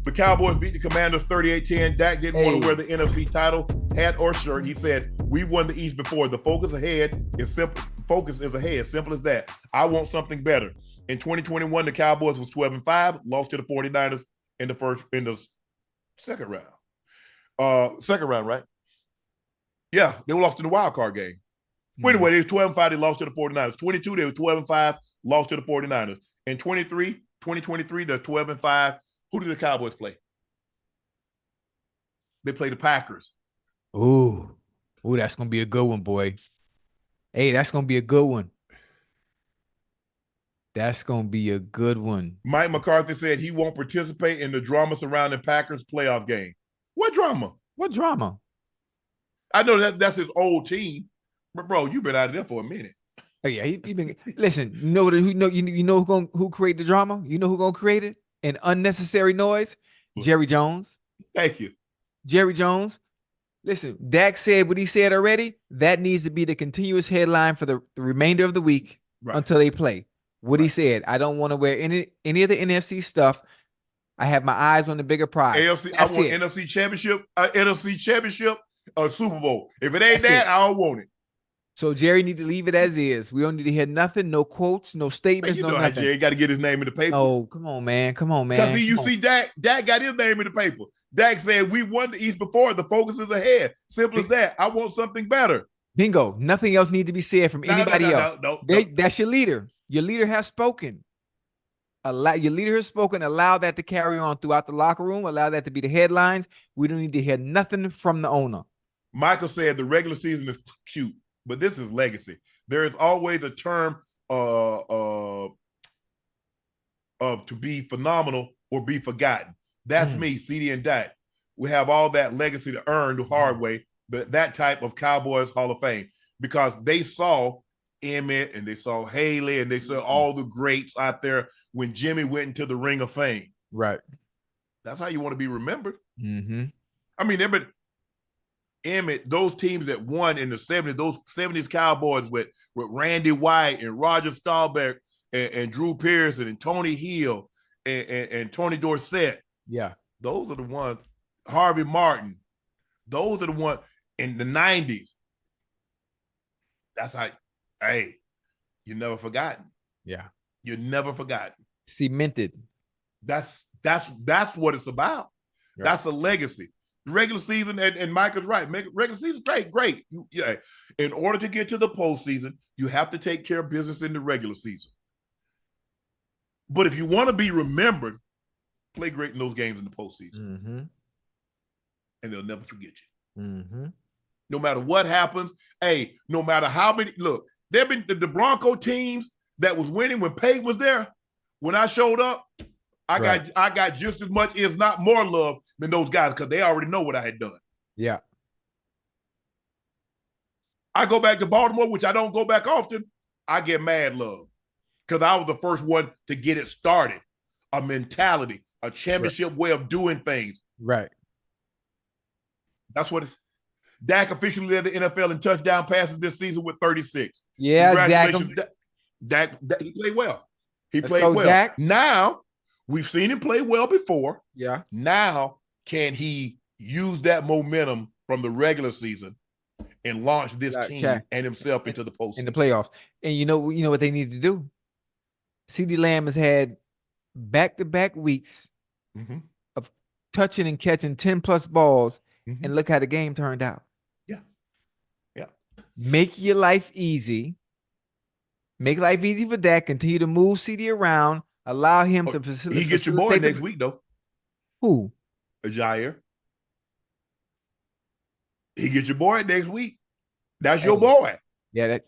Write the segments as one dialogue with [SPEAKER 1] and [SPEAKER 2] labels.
[SPEAKER 1] The Cowboys beat the Commanders 38-10. Dak didn't want to wear the NFC title hat or shirt. He said, "We won the East before. The focus ahead is simple. Focus is ahead. Simple as that. I want something better." In 2021, the Cowboys was 12-5, lost to the 49ers in the second round. Second round, right? Yeah, they lost in the wild card game. Well, anyway, they were 12-5, they lost to the 49ers. 22, they were 12-5, lost to the 49ers. In 2023, they're 12-5. Who did the Cowboys play? They play the Packers.
[SPEAKER 2] Ooh, that's gonna be a good one, boy. Hey, that's gonna be a good one. That's gonna be a good one.
[SPEAKER 1] Mike McCarthy said he won't participate in the drama surrounding Packers playoff game. What drama?
[SPEAKER 2] What drama?
[SPEAKER 1] I know that's his old team, but bro, you've been out of there for a minute.
[SPEAKER 2] Oh yeah, he been. Listen, you know who create the drama? You know who gonna create it? An unnecessary noise. Jerry Jones.
[SPEAKER 1] Thank you,
[SPEAKER 2] Jerry Jones. Listen, Dak said what he said already. That needs to be the continuous headline for the remainder of the week until they play. What he said. I don't want to wear any of the NFC stuff. I have my eyes on the bigger prize.
[SPEAKER 1] AFC. I want NFC Championship, or Super Bowl. If it ain't I don't want it.
[SPEAKER 2] So Jerry need to leave it as is. We don't need to hear nothing, no quotes, no statements,
[SPEAKER 1] no nothing. Jerry got to get his name in the paper.
[SPEAKER 2] Oh, come on, man.
[SPEAKER 1] Because you see, Dak got his name in the paper. Dak said, "We won the East before. The focus is ahead. Simple as that. I want something better."
[SPEAKER 2] Bingo. Nothing else needs to be said from anybody else. No. That's your leader. Your leader has spoken. Your leader has spoken. Allow that to carry on throughout the locker room. Allow that to be the headlines. We don't need to hear nothing from the owner.
[SPEAKER 1] Michael said the regular season is cute, but this is legacy. There is always a term to be phenomenal or be forgotten. That's me, CD and Dak. We have all that legacy to earn the hard way, but that type of Cowboys Hall of Fame, because they saw Emmett and they saw Haley and they saw all the greats out there when Jimmy went into the Ring of Fame.
[SPEAKER 2] Right.
[SPEAKER 1] That's how you want to be remembered.
[SPEAKER 2] Mm-hmm.
[SPEAKER 1] I mean, Emmett, those teams that won in the 70s, those 70s Cowboys with Randy White and Roger Staubach and Drew Pearson and Tony Hill and Tony Dorsett.
[SPEAKER 2] Yeah.
[SPEAKER 1] Those are the ones. Harvey Martin. Those are the ones in the 90s. That's how, hey, you're never forgotten.
[SPEAKER 2] Yeah.
[SPEAKER 1] You're never forgotten.
[SPEAKER 2] Cemented.
[SPEAKER 1] That's what it's about. Right. That's a legacy. Regular season, and Mike is right. Regular season, great. In order to get to the postseason, you have to take care of business in the regular season. But if you want to be remembered, play great in those games in the postseason.
[SPEAKER 2] Mm-hmm.
[SPEAKER 1] And they'll never forget you.
[SPEAKER 2] Mm-hmm.
[SPEAKER 1] No matter what happens, no matter how many, look, there have been the Bronco teams that was winning when Peyton was there. When I showed up, I got just as much, if not more love than those guys because they already know what I had done.
[SPEAKER 2] Yeah.
[SPEAKER 1] I go back to Baltimore, which I don't go back often. I get mad love because I was the first one to get it started. A mentality, a championship way of doing things.
[SPEAKER 2] Right.
[SPEAKER 1] That's what it's. Dak officially led the NFL in touchdown passes this season with 36.
[SPEAKER 2] Yeah,
[SPEAKER 1] congratulations, Dak. He played well. He played well.
[SPEAKER 2] Dak.
[SPEAKER 1] Now, we've seen him play well before.
[SPEAKER 2] Yeah.
[SPEAKER 1] Now, can he use that momentum from the regular season and launch this team and himself into the postseason? In
[SPEAKER 2] the playoffs. And you know what they need to do? CeeDee Lamb has had back-to-back weeks of touching and catching 10-plus balls, and look how the game turned out.
[SPEAKER 1] Yeah.
[SPEAKER 2] Make your life easy. Make life easy for Dak. Continue to move CD around. Allow him to facilitate.
[SPEAKER 1] He gets your boy next week, though.
[SPEAKER 2] Who?
[SPEAKER 1] Jair. He gets your boy next week. That's your boy.
[SPEAKER 2] Yeah,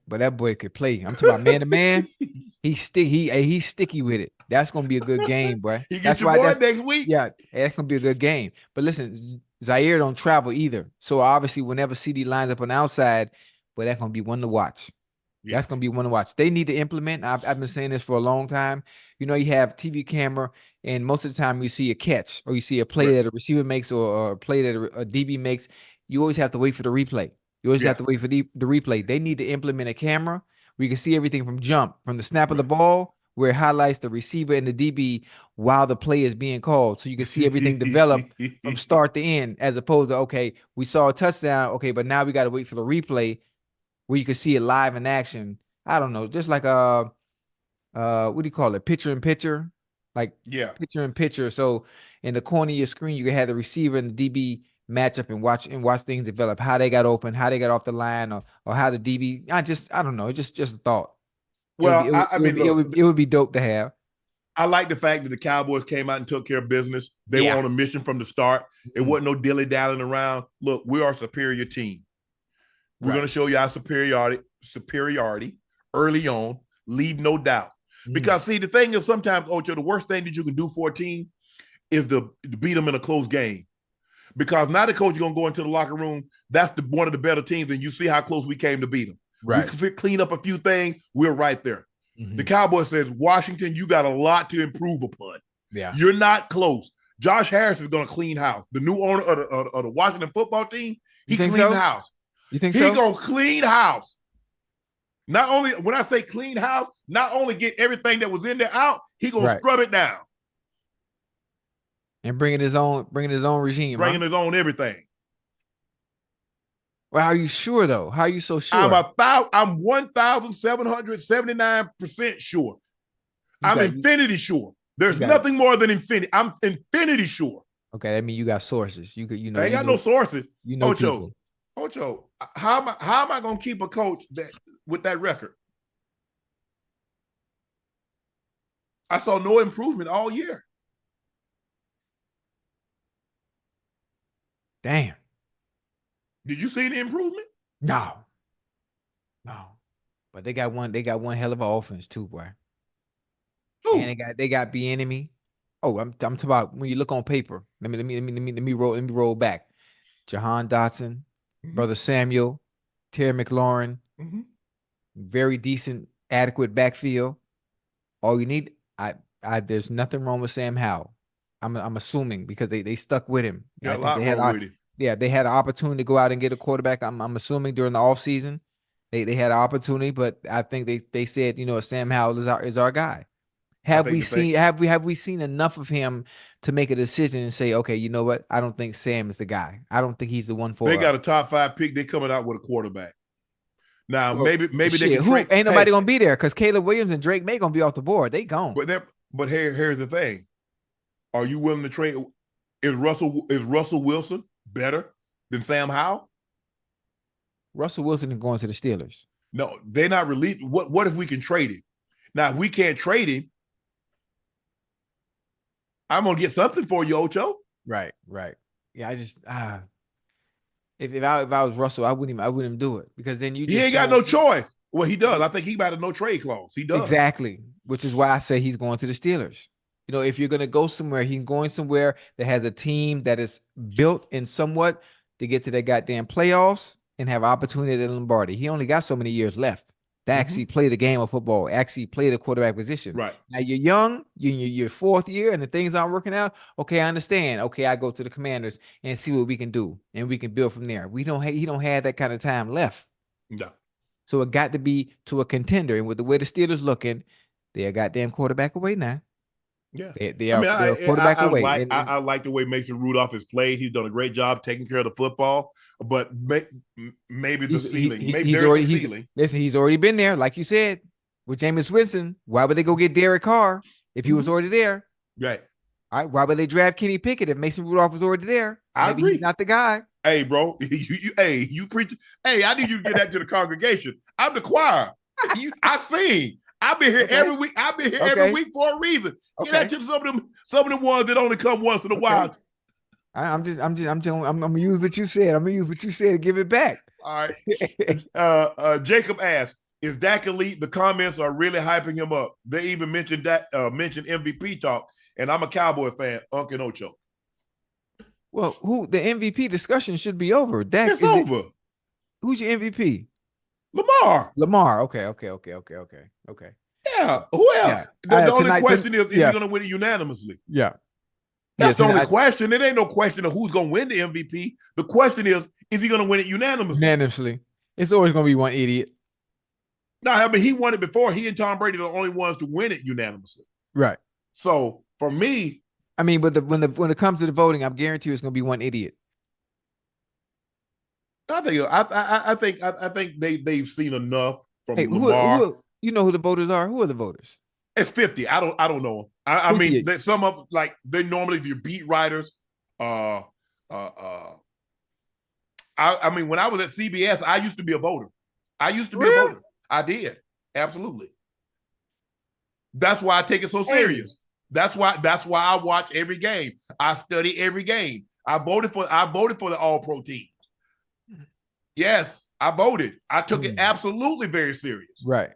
[SPEAKER 2] but that boy could play. I'm talking about man to man. He's sticky with it. That's gonna be a good game, boy.
[SPEAKER 1] He gets your boy next week.
[SPEAKER 2] Yeah, that's gonna be a good game. But listen, Zaire don't travel either. So obviously, whenever CD lines up on the outside, boy, that's gonna be one to watch. Yeah. That's gonna be one to watch. They need to implement. I've been saying this for a long time. You have TV camera, and most of the time you see a catch or you see a play that a receiver makes or a play that a DB makes. You always have to wait for the replay. You always have to wait for the replay. They need to implement a camera where you can see everything from the snap of the ball where it highlights the receiver and the DB while the play is being called. So you can see everything develop from start to end, as opposed to, okay, we saw a touchdown. Okay, but now we got to wait for the replay where you can see it live in action. I don't know. Just like what do you call it? Picture in picture, like picture in picture. So in the corner of your screen, you can have the receiver and the DB match up and watch things develop, how they got open, how they got off the line, or how the DB. I don't know. Just a thought.
[SPEAKER 1] Well,
[SPEAKER 2] it would be dope to have.
[SPEAKER 1] I like the fact that the Cowboys came out and took care of business. They were on a mission from the start. It wasn't no dilly-dallying around. Look, we are a superior team. We're going to show you our superiority early on. Leave no doubt. Because, see, the thing is sometimes, Ocho, the worst thing that you can do for a team is to beat them in a close game. Because now the coach is going to go into the locker room. That's one of the better teams, and you see how close we came to beat them. Right. We clean up a few things. We're right there. The Cowboys says, Washington, you got a lot to improve upon. Yeah. You're not close. Josh Harris is going to clean house. The new owner of the Washington football team, he cleaned house.
[SPEAKER 2] You think so?
[SPEAKER 1] He's going to clean house. Not only, when I say clean house, not only get everything that was in there out, he going to scrub it down.
[SPEAKER 2] And bring in his own regime.
[SPEAKER 1] Bringing his own everything.
[SPEAKER 2] Well, how are you sure, though? How are you so sure?
[SPEAKER 1] I'm 1,779% sure. I'm infinity sure. There's nothing more than infinity. I'm infinity sure.
[SPEAKER 2] Okay, that means you got sources. You know.
[SPEAKER 1] I ain't got no sources.
[SPEAKER 2] You know,
[SPEAKER 1] Ocho, how am I going to keep a coach with that record? I saw no improvement all year.
[SPEAKER 2] Damn.
[SPEAKER 1] Did you see the improvement?
[SPEAKER 2] No. But they got one hell of an offense too, boy. Ooh. And they got Bieniemy. Oh, I'm talking about when you look on paper. Let me roll back. Jahan Dotson, Brother Samuel, Terry McLaurin, very decent, adequate backfield. All you need, there's nothing wrong with Sam Howell. I'm assuming because they stuck with him.
[SPEAKER 1] Yeah, a lot wrong with him.
[SPEAKER 2] Yeah, they had an opportunity to go out and get a quarterback. I'm assuming during the offseason, they had an opportunity, but I think they said, Sam Howell is our guy. Have we seen enough of him to make a decision and say, okay, you know what? I don't think Sam is the guy. I don't think he's the one for.
[SPEAKER 1] They got a top 5 pick. They coming out with a quarterback. Now maybe they can trade.
[SPEAKER 2] Ain't nobody gonna be there because Caleb Williams and Drake May gonna be off the board. They gone.
[SPEAKER 1] But here's the thing: are you willing to trade? Is Russell Wilson better than Sam Howell?
[SPEAKER 2] Russell Wilson is going to the Steelers.
[SPEAKER 1] No, they're not released. What if we can trade him? Now, if we can't trade him, I'm gonna get something for you, Ocho.
[SPEAKER 2] Right. Yeah, I just if I was Russell, I wouldn't even do it because then he
[SPEAKER 1] ain't got no choice. Well, he does. I think he might have no trade clause. He does
[SPEAKER 2] exactly, which is why I say he's going to the Steelers. If you're gonna go somewhere, he's going somewhere that has a team that is built in somewhat to get to that goddamn playoffs and have opportunity at Lombardi. He only got so many years left to actually play the game of football, actually play the quarterback position.
[SPEAKER 1] Right.
[SPEAKER 2] Now you're young, you're in your 4th year, and the things aren't working out. Okay, I understand. Okay, I go to the Commanders and see what we can do, and we can build from there. He don't have that kind of time left.
[SPEAKER 1] No.
[SPEAKER 2] So it got to be to a contender, and with the way the Steelers looking, they're a goddamn quarterback away now.
[SPEAKER 1] Yeah,
[SPEAKER 2] they're a quarterback away.
[SPEAKER 1] I like the way Mason Rudolph has played. He's done a great job taking care of the football, but maybe the ceiling.
[SPEAKER 2] He's already been there, like you said, with Jameis Winston. Why would they go get Derek Carr if he was already there?
[SPEAKER 1] Right.
[SPEAKER 2] All right. Why would they draft Kenny Pickett if Mason Rudolph was already there?
[SPEAKER 1] I agree.
[SPEAKER 2] He's not the guy.
[SPEAKER 1] Hey, bro. You preach. Hey, I need you to get that to the congregation. I'm the choir. I sing. I've been here every week. I've been here every week for a reason. Get that to some of them ones that only come once in a while.
[SPEAKER 2] I'm gonna use what you said. I'm gonna use what you said and give it back.
[SPEAKER 1] All right. Jacob asked, "Is Dak elite?" The comments are really hyping him up. They even mentioned MVP talk, and I'm a Cowboy fan. Uncle Ocho.
[SPEAKER 2] Well, the MVP discussion should be over. Dak
[SPEAKER 1] it's over.
[SPEAKER 2] Who's your MVP?
[SPEAKER 1] Lamar.
[SPEAKER 2] Okay.
[SPEAKER 1] Yeah. Who else? The only question is he going to win it unanimously?
[SPEAKER 2] Yeah.
[SPEAKER 1] That's the only question. It ain't no question of who's going to win the MVP. The question is he going to win it unanimously?
[SPEAKER 2] Unanimously. It's always going to be one idiot.
[SPEAKER 1] No, I mean, he won it before. He and Tom Brady are the only ones to win it unanimously.
[SPEAKER 2] Right.
[SPEAKER 1] So for me,
[SPEAKER 2] I mean, but when it comes to the voting, I'm guarantee it's going to be one idiot.
[SPEAKER 1] I think they've seen enough from
[SPEAKER 2] Hey,
[SPEAKER 1] Lamar.
[SPEAKER 2] you know who the voters are? Who are the voters?
[SPEAKER 1] It's 50. I don't know them. I mean, some of like they normally your beat writers. I mean, when I was at CBS, I used to be a voter. I voter. I did. Absolutely. That's why I take it so serious. That's why I watch every game. I study every game. I voted for the All-Pro teams. Yes, I voted. I took it absolutely very serious.
[SPEAKER 2] Right.